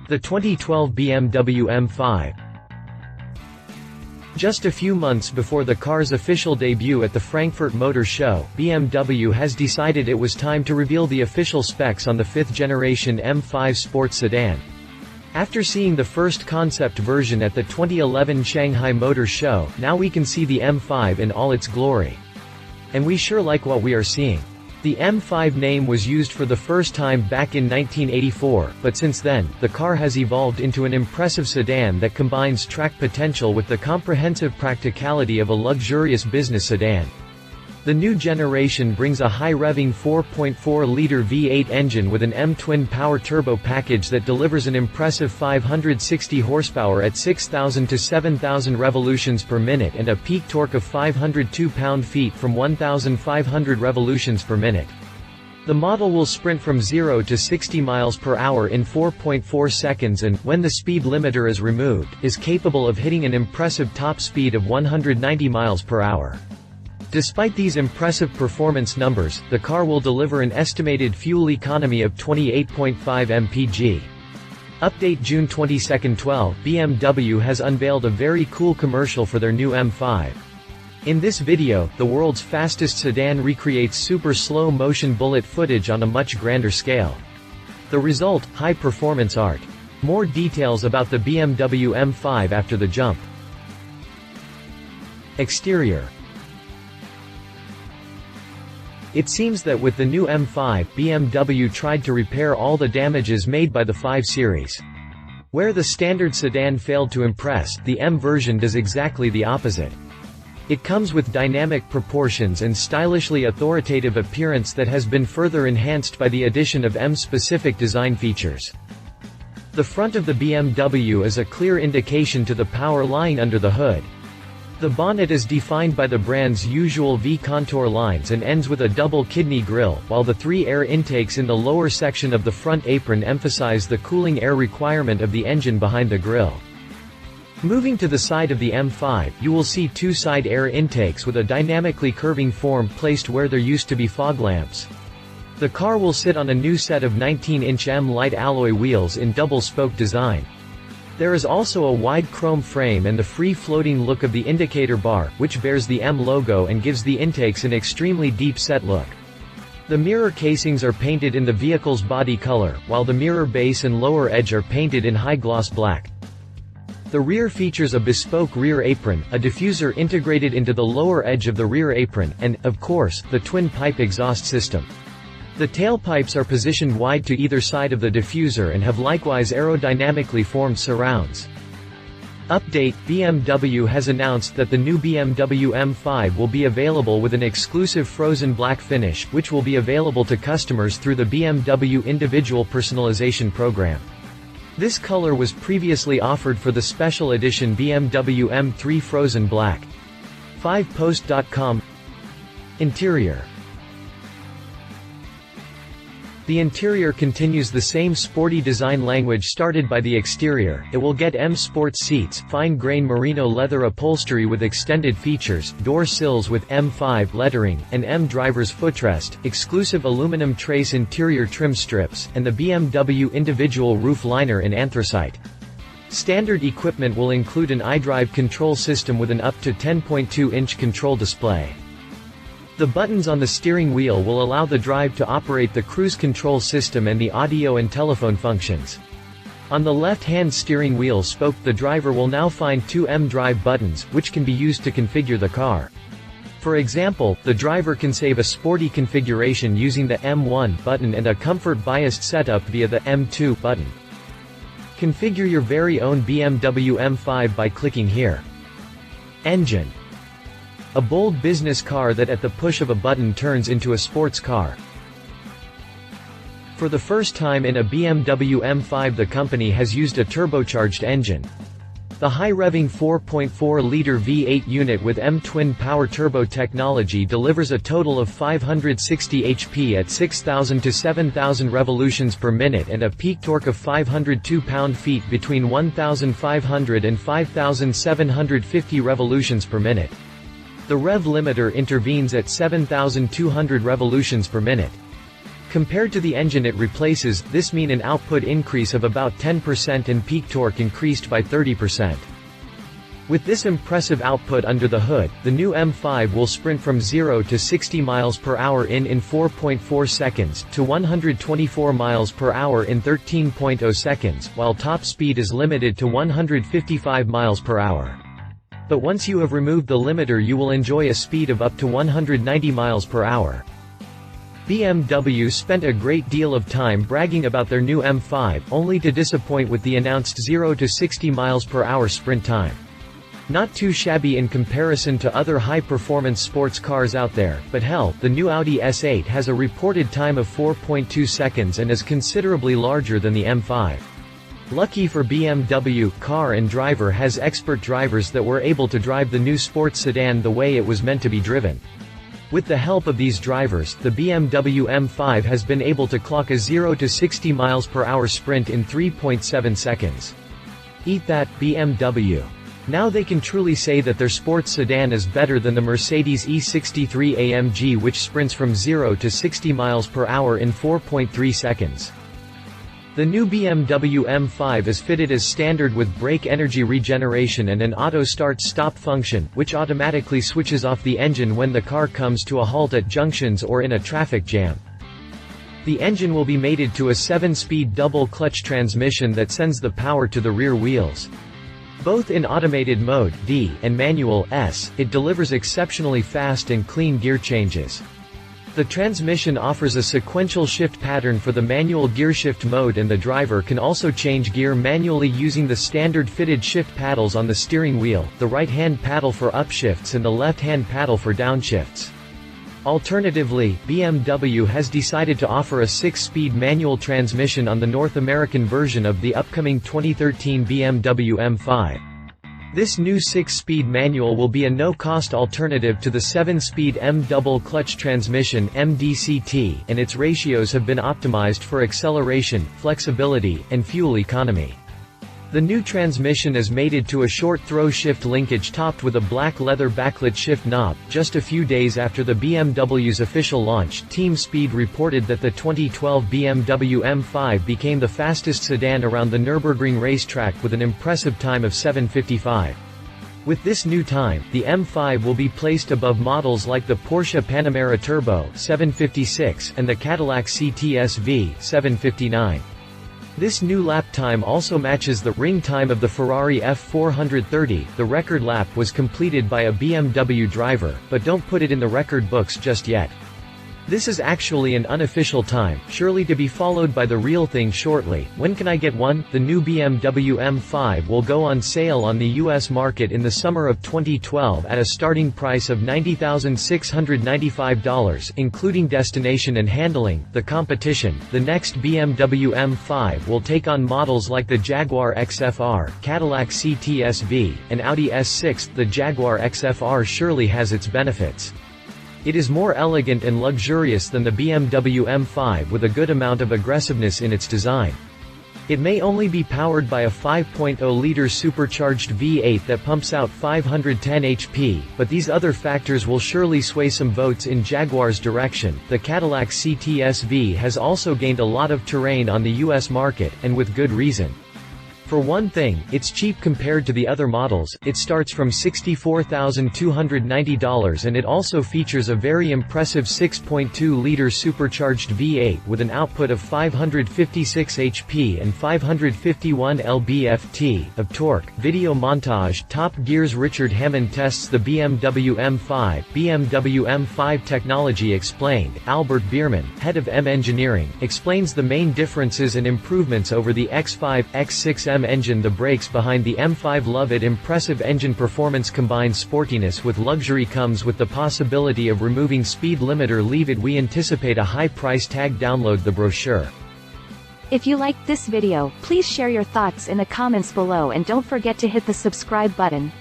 The 2012 BMW M5. Just a few months before the car's official debut at the Frankfurt Motor Show, BMW has decided it was time to reveal the official specs on the 5th generation M5 sports sedan. After seeing the first concept version at the 2011 Shanghai Motor Show, now we can see the M5 in all its glory. And we sure like what we are seeing. The M5 name was used for the first time back in 1984, but since then, the car has evolved into an impressive sedan that combines track potential with the comprehensive practicality of a luxurious business sedan. The new generation brings a high-revving 4.4-liter V8 engine with an M TwinPower Turbo package that delivers an impressive 560 horsepower at 6,000 to 7,000 revolutions per minute and a peak torque of 502 pound-feet from 1,500 revolutions per minute. The model will sprint from 0 to 60 miles per hour in 4.4 seconds and, when the speed limiter is removed, is capable of hitting an impressive top speed of 190 miles per hour. Despite these impressive performance numbers, the car will deliver an estimated fuel economy of 28.5 mpg. Update June 22, 2012, BMW has unveiled a very cool commercial for their new M5. In this video, the world's fastest sedan recreates super slow-motion bullet footage on a much grander scale. The result, high-performance art. More details about the BMW M5 after the jump. Exterior. It seems that with the new M5, BMW tried to repair all the damages made by the 5 Series. Where the standard sedan failed to impress, the M version does exactly the opposite. It comes with dynamic proportions and stylishly authoritative appearance that has been further enhanced by the addition of M-specific design features. The front of the BMW is a clear indication to the power lying under the hood. The bonnet is defined by the brand's usual V-contour lines and ends with a double kidney grille, while the 3 air intakes in the lower section of the front apron emphasize the cooling air requirement of the engine behind the grille. Moving to the side of the M5, you will see 2 side air intakes with a dynamically curving form placed where there used to be fog lamps. The car will sit on a new set of 19-inch M light alloy wheels in double-spoke design. There is also a wide chrome frame and the free-floating look of the indicator bar, which bears the M logo and gives the intakes an extremely deep-set look. The mirror casings are painted in the vehicle's body color, while the mirror base and lower edge are painted in high-gloss black. The rear features a bespoke rear apron, a diffuser integrated into the lower edge of the rear apron, and, of course, the twin-pipe exhaust system. The tailpipes are positioned wide to either side of the diffuser and have likewise aerodynamically formed surrounds. Update: BMW has announced that the new BMW M5 will be available with an exclusive frozen black finish, which will be available to customers through the BMW Individual Personalization Program. This color was previously offered for the special edition BMW M3 Frozen Black. 5post.com. Interior. The interior continues the same sporty design language started by the exterior. It will get M Sport seats, fine-grain merino leather upholstery with extended features, door sills with M5 lettering, and M driver's footrest, exclusive aluminum trace interior trim strips, and the BMW individual roof liner in anthracite. Standard equipment will include an Idrive control system with an up to 10.2-inch control display. The buttons on the steering wheel will allow the drive to operate the cruise control system and the audio and telephone functions. On the left-hand steering wheel spoke, the driver will now find 2 M drive buttons, which can be used to configure the car. For example, the driver can save a sporty configuration using the M1 button and a comfort-biased setup via the M2 button. Configure your very own BMW M5 by clicking here. Engine. A bold business car that at the push of a button turns into a sports car. For the first time in a BMW M5, the company has used a turbocharged engine. The high-revving 4.4-liter V8 unit with M TwinPower Turbo technology delivers a total of 560 HP at 6,000 to 7,000 revolutions per minute and a peak torque of 502 pound-feet between 1,500 and 5,750 revolutions per minute. The rev limiter intervenes at 7,200 revolutions per minute. Compared to the engine it replaces, this means an output increase of about 10% and peak torque increased by 30%. With this impressive output under the hood, the new M5 will sprint from 0 to 60 miles per hour in 4.4 seconds, to 124 miles per hour in 13.0 seconds, while top speed is limited to 155 miles per hour. But once you have removed the limiter you will enjoy a speed of up to 190 miles per hour. BMW spent a great deal of time bragging about their new M5, only to disappoint with the announced 0 to 60 miles per hour sprint time. Not too shabby in comparison to other high-performance sports cars out there, but hell, the new Audi S8 has a reported time of 4.2 seconds and is considerably larger than the M5. Lucky for BMW, Car and Driver has expert drivers that were able to drive the new sports sedan the way it was meant to be driven. With the help of these drivers, the BMW M5 has been able to clock a 0 to 60 miles per hour sprint in 3.7 seconds. Eat that, BMW. Now they can truly say that their sports sedan is better than the Mercedes E63 AMG, which sprints from 0 to 60 miles per hour in 4.3 seconds. The new BMW M5 is fitted as standard with brake energy regeneration and an auto start-stop function, which automatically switches off the engine when the car comes to a halt at junctions or in a traffic jam. The engine will be mated to a 7-speed double-clutch transmission that sends the power to the rear wheels. Both in automated mode D and manual S, it delivers exceptionally fast and clean gear changes. The transmission offers a sequential shift pattern for the manual gearshift mode, and the driver can also change gear manually using the standard fitted shift paddles on the steering wheel, the right-hand paddle for upshifts and the left-hand paddle for downshifts. Alternatively, BMW has decided to offer a 6-speed manual transmission on the North American version of the upcoming 2013 BMW M5. This new 6-speed manual will be a no-cost alternative to the 7-speed M double-clutch transmission (MDCT), and its ratios have been optimized for acceleration, flexibility, and fuel economy. The new transmission is mated to a short throw shift linkage topped with a black leather backlit shift knob. Just a few days after the BMW's official launch, Team Speed reported that the 2012 BMW M5 became the fastest sedan around the Nürburgring racetrack with an impressive time of 7:55. With this new time, the M5 will be placed above models like the Porsche Panamera Turbo 7:56 and the Cadillac CT-SV 7:59. This new lap time also matches the ring time of the Ferrari F430. The record lap was completed by a BMW driver, but don't put it in the record books just yet. This is actually an unofficial time, surely to be followed by the real thing shortly. When can I get one? The new BMW M5 will go on sale on the US market in the summer of 2012 at a starting price of $90,695, including destination and handling. The competition, the next BMW M5 will take on models like the Jaguar XFR, Cadillac CT-SV, and Audi S6. The Jaguar XFR surely has its benefits. It is more elegant and luxurious than the BMW M5 with a good amount of aggressiveness in its design. It may only be powered by a 5.0-liter supercharged V8 that pumps out 510 HP, but these other factors will surely sway some votes in Jaguar's direction. The Cadillac CT-SV has also gained a lot of terrain on the US market, and with good reason. For one thing, it's cheap compared to the other models. It starts from $64,290 and it also features a very impressive 6.2-liter supercharged V8 with an output of 556 HP and 551 lb-ft of torque. Video montage. Top Gear's Richard Hammond tests the BMW M5. BMW M5 technology explained. Albert Biermann, head of M Engineering, explains the main differences and improvements over the X5, X6M engine. The brakes behind the M5 love it. Impressive engine performance combines sportiness with luxury, comes with the possibility of removing speed limiter. Leave it. We anticipate a high price tag. Download the brochure. If you liked this video, please share your thoughts in the comments below and don't forget to hit the subscribe button.